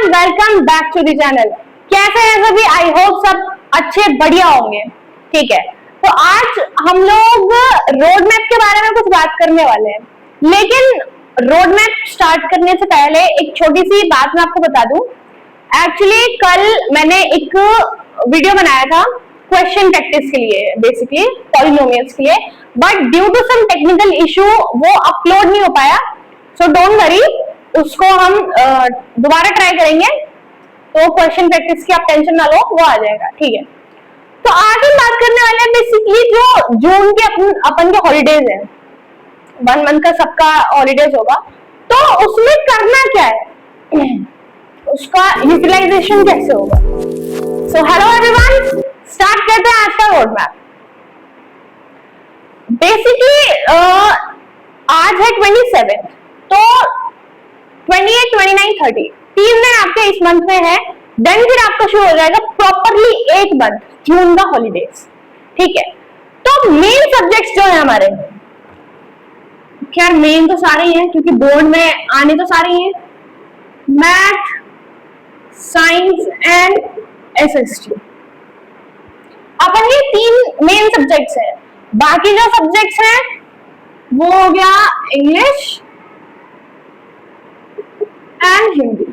Welcome back to the channel. कैसे हैं सभी? आई होप सब अच्छे बढ़िया होंगे। ठीक है, तो आज हम लोग रोड मैप के बारे में कुछ बात करने वाले हैं, लेकिन रोड मैप स्टार्ट करने से पहले एक छोटी सी बात मैं आपको बता दूं। एक्चुअली कल मैंने एक वीडियो बनाया था क्वेश्चन प्रैक्टिस के लिए, बेसिकली पॉलिनोमियल्स के लिए, but due to some technical issue वो अपलोड नहीं हो पाया। सो डोंट वरी, उसको हम दोबारा ट्राई करेंगे। तो क्वेश्चन प्रैक्टिस की आप टेंशन ना लो, वो आ जाएगा। ठीक है, तो आज हम बात करने वाले हैं बेसिकली जो जून के अपन के हॉलीडेज है, 1 मंथ का सबका हॉलीडेज होगा, तो उसमें करना क्या है, उसका यूटिलाइजेशन कैसे होगा। सो हेलो एवरीवन, स्टार्ट करते हैं आज का रोड मैप। बेसिकली आज है 27, तो 28, 29, 30 3 दिन आपके इस मंथ में है। देन फिर आपका शुरू हो जाएगा प्रॉपरली 1 मंथ जून का हॉलीडेज। ठीक है, तो मेन सब्जेक्ट्स जो है हमारे, खैर मेन तो सारे ही हैं क्योंकि बोर्ड में आने तो सारे ही हैं, मैथ, साइंस एंड एसएसटी। अपन ये 3 मेन सब्जेक्ट्स हैं। बाकी जो सब्जेक्ट्स हैं वो हो गया इंग्लिश एंड हिंदी।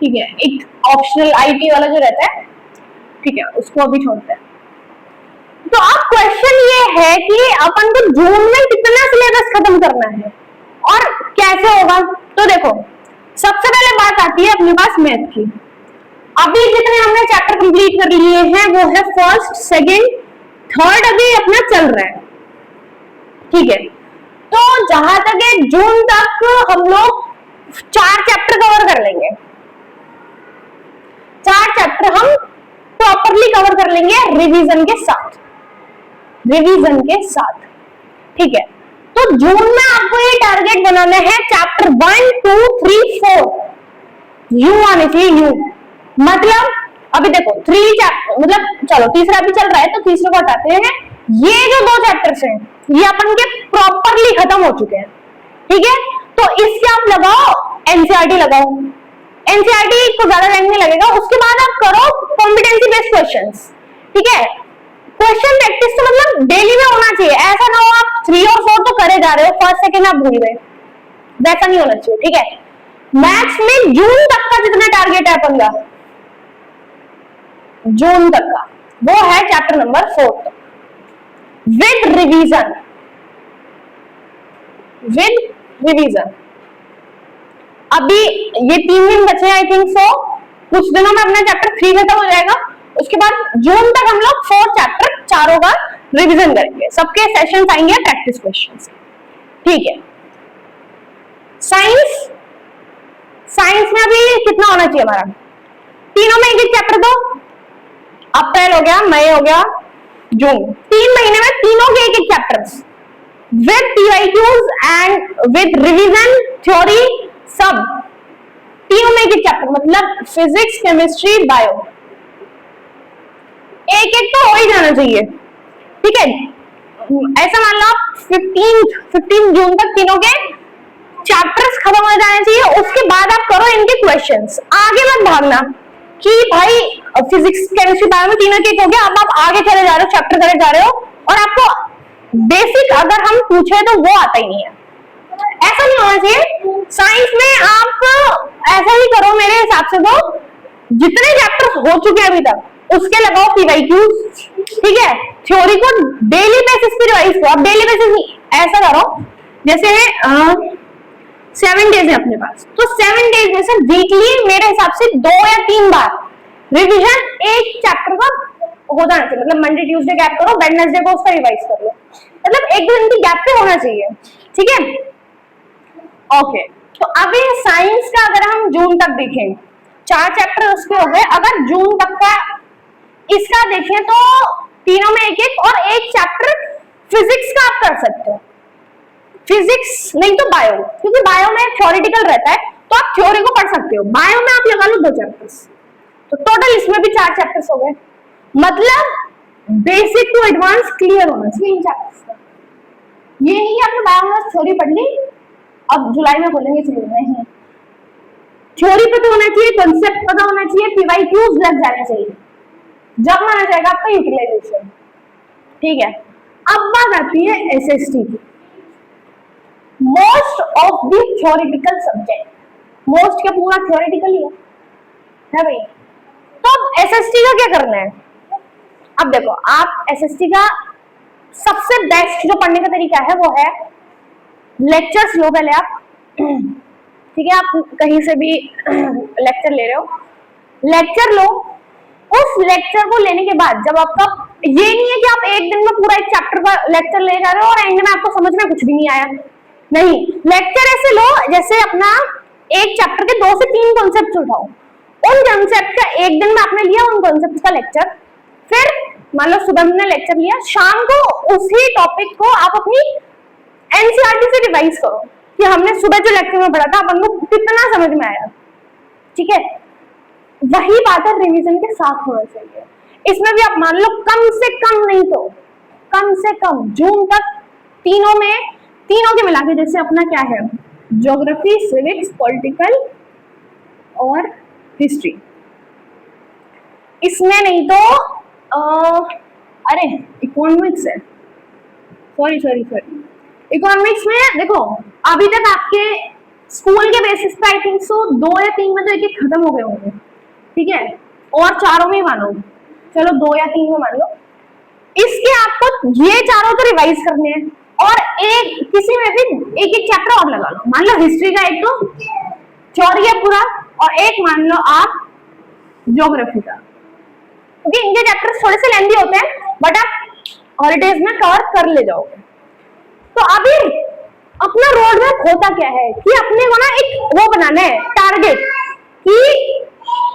ठीक है, एक ऑप्शनल आईटी वाला जो रहता है, ठीक है, उसको अभी छोड़ते हैं। तो अब क्वेश्चन ये है कि अपन को जून में कितना सिलेबस खत्म करना है और कैसे होगा। तो देखो, सबसे पहले बात आती है अपने पास मैथ की। अभी जितने हमने चैप्टर कंप्लीट कर लिए हैं वो है फर्स्ट, सेकंड, थर्ड अभी अपना चल रहा है। ठीक है, तो जहां तक है जून तक हम लोग 4 चैप्टर कवर कर लेंगे। 4 चैप्टर हम प्रॉपरली कवर कर लेंगे रिवीजन के साथ, रिवीजन के साथ। ठीक है, तो जून में आपको ये टारगेट बनाना है चैप्टर 1, 2, 3, 4 यू आने चाहिए। यू मतलब अभी देखो 3 चैप्टर, मतलब चलो तीसरा भी चल रहा है तो तीसरे को हटाते हैं। ये जो 2 चैप्टर्स हैं ये अपन के प्रॉपरली खत्म हो चुके हैं। ठीक है, तो इसके आप लगाओ एनसीईआरटी, लगाओ एनसीईआरटी को ज्यादा टाइम नहीं लगेगा। उसके बाद आप करो कॉम्पिटेंसी बेस्ड क्वेश्चंस। ठीक है, क्वेश्चन प्रैक्टिस तो मतलब डेली में होना चाहिए। ऐसा ना हो आप 3 और 4 तो करे जा रहे हो, फर्स्ट सेकंड आप भूल गए, वैसा नहीं होना चाहिए। ठीक है, मैथ्स में जून तक का जितना टारगेट है अपन का, जून तक का, वो है chapter number 4 with revision. With revision अभी ये 3 दिन बचे हैं, आई थिंक सो कुछ दिनों में अपना चैप्टर 3 खत्म हो जाएगा। उसके बाद जून तक हम लोग 4 चैप्टर चारों का रिवीजन करेंगे। सबके सेशंस आएंगे प्रैक्टिस क्वेश्चंस। ठीक है, साइंस, साइंस में अभी कितना होना चाहिए हमारा, तीनों में एक चैप्टर। तो अप्रैल हो गया, मई हो गया, जून, 3 महीने में तीनों के एक chapters with PYQs and with revision, theory, सब तीनों में एक चैप्टर। मतलब फिजिक्स, केमिस्ट्री, बायो, एक तो हो ही जाना चाहिए। ठीक है, ऐसा मान लो आप 15 जून तक तीनों के चैप्टर्स खत्म हो जाने चाहिए। उसके बाद आप करो इनके क्वेश्चंस। आगे मत भागना कि भाई फिजिक्स, केमिस्ट्री, बायो में तीनों के हो गया, अब आप आगे चले जा रहे हो, चैप्टर करे जा रहे हो और आपको बेसिक अगर हम पूछे तो वो आता ही नहीं है। ऐसा नहीं होना चाहिए। साइंस में आप ऐसा ही करो मेरे हिसाब से, तो जितने चैप्टर्स हो चुके हैं अभी तक उसके लगाओ पीवाईक्यूज। ठीक है, थ्योरी को डेली बेसिस पे रिवाइज करो। आप डेली बेसिस ऐसा करो जैसे 7 डेज है अपने पास, तो 7 डेज में से वीकली मेरे हिसाब से 2 या 3 बार रिवीजन एक चैप्टर का हो जाना चाहिए। मतलब मंडे ट्यूसडे गैप करो, वेडनेसडे को उसका रिवाइज कर लो, मतलब 1-2 दिन की गैप पे होना चाहिए। ठीक है, ओके। तो अभी साइंस का अगर हम जून तक देखें, 4 चैप्टर उसके हो गए। अगर जून तक का इसका देखें तो तीनों में एक और एक चैप्टर फिजिक्स का आप कर सकते हो। फिजिक्स नहीं तो बायो, क्योंकि बायो में थ्योरेटिकल रहता है तो आप थ्योरी को पढ़ सकते हो। बायो में आप लगा लो 2 चैप्टर्स, तो टोटल इसमें भी 4 चैप्टर्स हो गए। मतलब बेसिक टू एडवांस क्लियर होना चाहिए इन चैप्टर्स का। ये नहीं आपने बायो में थ्योरी पढ़ ली अब जुलाई में बोलेंगे चलिए, नहीं, थ्योरी पता होना चाहिए, कॉन्सेप्ट पता होना चाहिए, पीवाईक्यूज लग जाना चाहिए, जब माना जाएगा आपका यूटिलाइजेशन। ठीक है, अब बात आती है एसएसटी की। Most of the theoretical subject, most क्या पूरा थ्योरेटिकल ही है भाई। तो अब एसएसटी का क्या करना है? अब देखो, आप एसएसटी का सबसे बेस्ट जो पढ़ने का तरीका है वो है लेक्चर्स लो पहले आप। ठीक है, आप कहीं से भी लेक्चर ले रहे हो, लेक्चर लो। उस लेक्चर को लेने के बाद जब आपका, ये नहीं है कि आप एक दिन में पूरा एक चैप्टर का लेक्चर ले जा रहे हो और एंड में आपको समझ में कुछ भी नहीं आया, नहीं। लेक्चर ऐसे लो जैसे अपना एक चैप्टर के 2 से 3 कॉन्सेप्ट उठाओ, उन कॉन्सेप्ट का एक दिन में आपने लिया, उन कॉन्सेप्ट का लेक्चर, फिर मान लो सुबह हमने लेक्चर लिया, शाम को उसी टॉपिक को आप अपनी एनसीईआरटी से रिवाइज करो कि हमने सुबह जो लेक्चर में पढ़ा था अपन को कितना समझ में आया। ठीक है, वही बात है रिवीजन के साथ होना चाहिए। इसमें भी आप मान लो कम से कम, नहीं तो कम से कम जून तक तीनों के मिला के, जैसे अपना क्या है, ज्योग्राफी, सिविक्स, पॉलिटिकल और हिस्ट्री, इसमें नहीं तो अरे इकोनॉमिक्स है, सॉरी इकोनॉमिक्स में देखो अभी तक आपके स्कूल के बेसिस पे आई थिंक सो 2 या 3 में तो एक खत्म हो गए होंगे। ठीक है, और 4 में मानो, चलो 2 या 3 में मान लो, इसके आपको ये 4 तो रिवाइज करने हैं और एक किसी में भी एक चैप्टर और लगा लो। मान लो हिस्ट्री का एक तो थ्योरी है पूरा और एक मान लो आप ज्योग्राफी का, क्योंकि इनके चैप्टर्स थोड़े से लेंथी होते हैं बट आप हॉलीडेज में कवर कर ले जाओगे। तो अभी अपना रोड मैप होता क्या है कि अपने को ना एक वो बनाना है टारगेट कि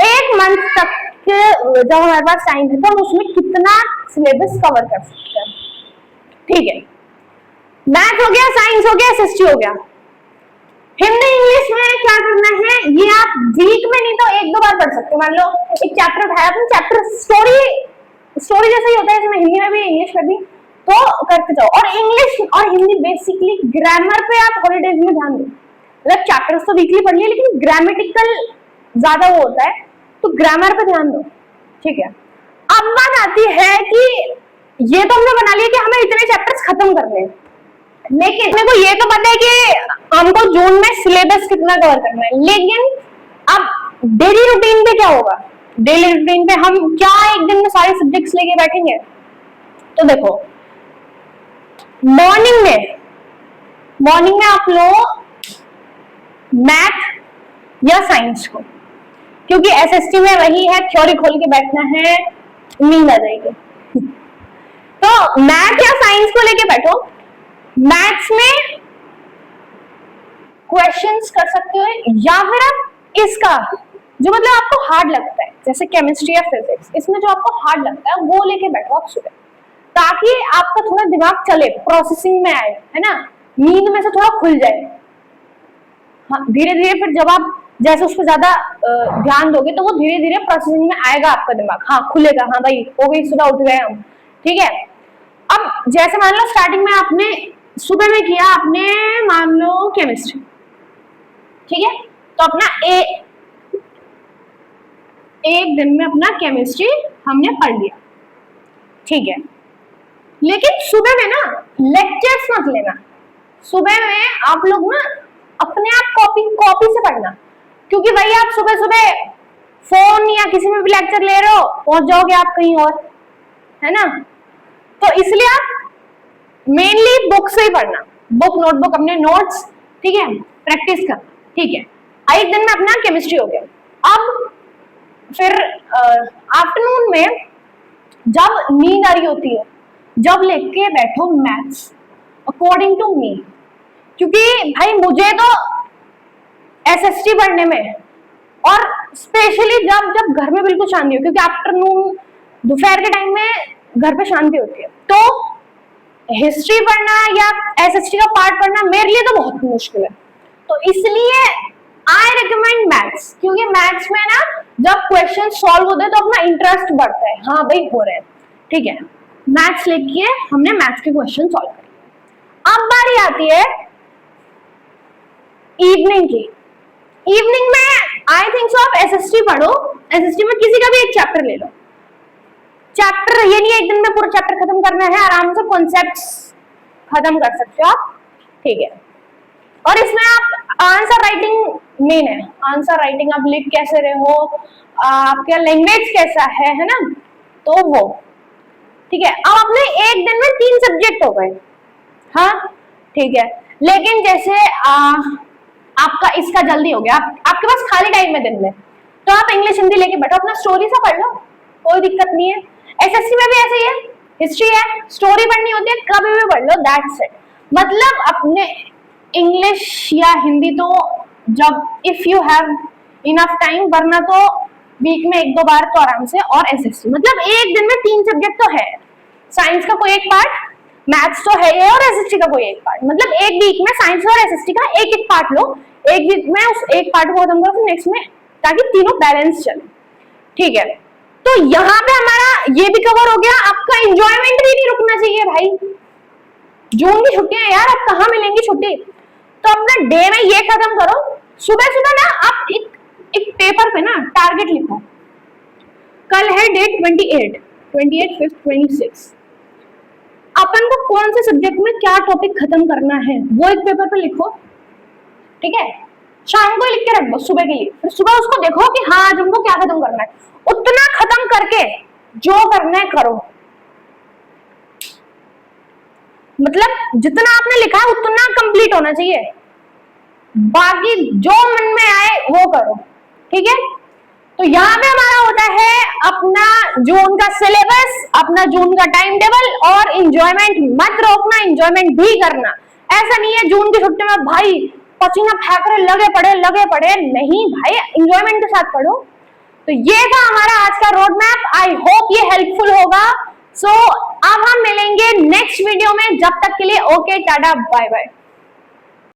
1 मंथ तक के जब हमारे पास टाइम है तो हम उसमें कितना सिलेबस कवर कर सकते हैं। ठीक है, मैथ हो गया, साइंस हो गया, एसएसटी हो गया। हिंदी इंग्लिश में क्या करना है, ये आप वीक में नहीं तो 1-2 बार पढ़ सकते हो। मान लो एक चैप्टर उठाया, अपने चैप्टर स्टोरी जैसा ही होता है, इसमें हिंदी में भी इंग्लिश में भी, तो करते जाओ। और इंग्लिश और हिंदी बेसिकली ग्रामर पे आप हॉलीडेज में ध्यान दो। मतलब चैप्टर्स तो वीकली पढ़ लिए लेकिन ग्रामेटिकल ज्यादा वो होता है, तो ग्रामर पे ध्यान दो। ठीक है, अब बात आती है कि ये तो हमने बना लिया कि हमें इतने चैप्टर्स खत्म करने हैं, लेकिन मेरे को ये तो पता है कि हमको जून में सिलेबस कितना कवर करना है, लेकिन अब डेली रूटीन पे क्या होगा? डेली रूटीन पे हम क्या एक दिन में सारे सब्जेक्ट्स लेके बैठेंगे? तो देखो मॉर्निंग में आप लो मैथ या साइंस को, क्योंकि एसएसटी में वही है, थ्योरी खोल के बैठना है, नींद आ जाएगी। तो मैथ या साइंस को लेके बैठो। मैथ्स में क्वेश्चंस कर सकते हो या फिर आप इसका जो मतलब आपको हार्ड लगता है, जैसे केमिस्ट्री या फिजिक्स, इसमें जो आपको हार्ड लगता है वो लेके बैठो आप सुबह, ताकि आपका थोड़ा दिमाग चले, प्रोसेसिंग में आए, है ना, नींद में से थोड़ा खुल जाए। हाँ, धीरे धीरे फिर जब आप जैसे उस पर ज्यादा ध्यान दोगे तो वो धीरे धीरे प्रोसेसिंग में आएगा आपका दिमाग, हाँ खुलेगा, हाँ भाई हो गई, सुबह उठ गए हम। ठीक है, अब जैसे मान लो स्टार्टिंग में आपने सुबह में किया, आपने मान लो केमिस्ट्री, ठीक है, तो अपना एक दिन में अपना केमिस्ट्री हमने पढ़ लिया। ठीक है, लेकिन सुबह में ना लेक्चर्स मत लेना। सुबह में आप लोग ना अपने आप कॉपी से पढ़ना, क्योंकि भाई आप सुबह सुबह फोन या किसी में भी लेक्चर ले रहे हो, पहुंच जाओगे आप कहीं और, है ना। तो इसलिए आप मेनली बुक से ही पढ़ना, बुक नोटबुक अपने नोट्स, ठीक है, प्रैक्टिस कर। ठीक है, एक दिन में अपना केमिस्ट्री हो गया। अब फिर आफ्टरनून में जब नींद आ रही होती है, जब लेके बैठो मैथ्स अकॉर्डिंग टू मी, क्योंकि भाई मुझे तो एसएसटी पढ़ने में और स्पेशली जब घर में बिल्कुल शांति हो, क्योंकि आफ्टरनून दोपहर के टाइम में घर पे शांति होती है, तो हिस्ट्री पढ़ना या एसएसटी का पार्ट पढ़ना मेरे लिए तो बहुत मुश्किल है। तो इसलिए आई रिकमेंड मैथ्स, क्योंकि मैथ्स में ना जब क्वेश्चन सॉल्व होते हैं तो अपना इंटरेस्ट बढ़ता है, हाँ भाई हो रहे हैं। ठीक है, मैथ्स लेके हमने मैथ्स के क्वेश्चन सॉल्व कर लिए। अब बारी आती है इवनिंग की। इवनिंग में आई थिंक सो आप एसएसटी पढ़ो, एसएसटी में किसी का भी एक चैप्टर ले लो। चैप्टर ये नहीं है एक दिन में पूरा चैप्टर खत्म करना है, आराम से कॉन्सेप्ट्स खत्म कर सकते हो आप, ठीक है। और इसमें आप आंसर राइटिंग मेन है, आंसर राइटिंग आप लिख कैसे रहे हो, आपका लैंग्वेज कैसा है ना, तो वो ठीक है। अब अपने एक दिन में 3 सब्जेक्ट हो गए, हाँ ठीक है। लेकिन जैसे आपका इसका जल्दी हो गया, आपके पास खाली टाइम है दिन में, तो आप इंग्लिश हिंदी लेके बैठो, अपना स्टोरी सा पढ़ लो, कोई दिक्कत नहीं है। एसएससी में भी ऐसे ही है, हिस्ट्री है, स्टोरी पढ़नी होती है, कभी भी पढ़ लो, दैट्स इट। मतलब अपने इंग्लिश या हिंदी तो जब if you have enough time, वरना तो वीक में 1-2 बार तो आराम से। और एसएससी मतलब एक दिन में 3 सब्जेक्ट तो है, साइंस का कोई एक पार्ट, मैथ्स तो है और एसएसटी का कोई एक पार्ट, मतलब एक वीक में साइंस और एसएसटी का एक पार्ट लो, एक वीक में उस एक पार्ट को खत्म करो, फिर नेक्स्ट में, ताकि तीनों बैलेंस चले, ठीक है। तो यहाँ पे हमारा ये भी कवर हो गया, आपका एंजॉयमेंट भी नहीं रुकना चाहिए भाई। जून की छुट्टियां यार, अब कहाँ मिलेंगी छुट्टी, तो अपना डे में ये खत्म करो। सुबह सुबह ना आप एक पेपर पे ना टारगेट लिखो, कल है डेट 28, 5th 26, अपन को कौन से सब्जेक्ट में क्या टॉपिक खत्म करना है वो एक पेपर पे लिखो, ठीक है। शाम को लिख के रख दो सुबह के लिए, फिर सुबह उसको देखो कि हाँ आज हमको क्या खत्म करना है, उतना खत्म करके जो करना है करो। मतलब जितना आपने लिखा है उतना कंप्लीट होना चाहिए, बाकी जो मन में आए वो करो, ठीक है। तो यहाँ पे हमारा होता है अपना जून का सिलेबस, अपना जून का टाइम टेबल, और एंजॉयमेंट मत रोकना, एंजॉयमेंट भी करना। ऐसा नहीं है जून की छुट्टी में भाई पसीना फेंक रहे, लगे पड़े, नहीं भाई, एंजॉयमेंट के साथ पढ़ो। तो ये था हमारा आज का रोड मैप, आई होप ये हेल्पफुल होगा। सो अब हम मिलेंगे नेक्स्ट वीडियो में, जब तक के लिए ओके टाटा बाय बाय।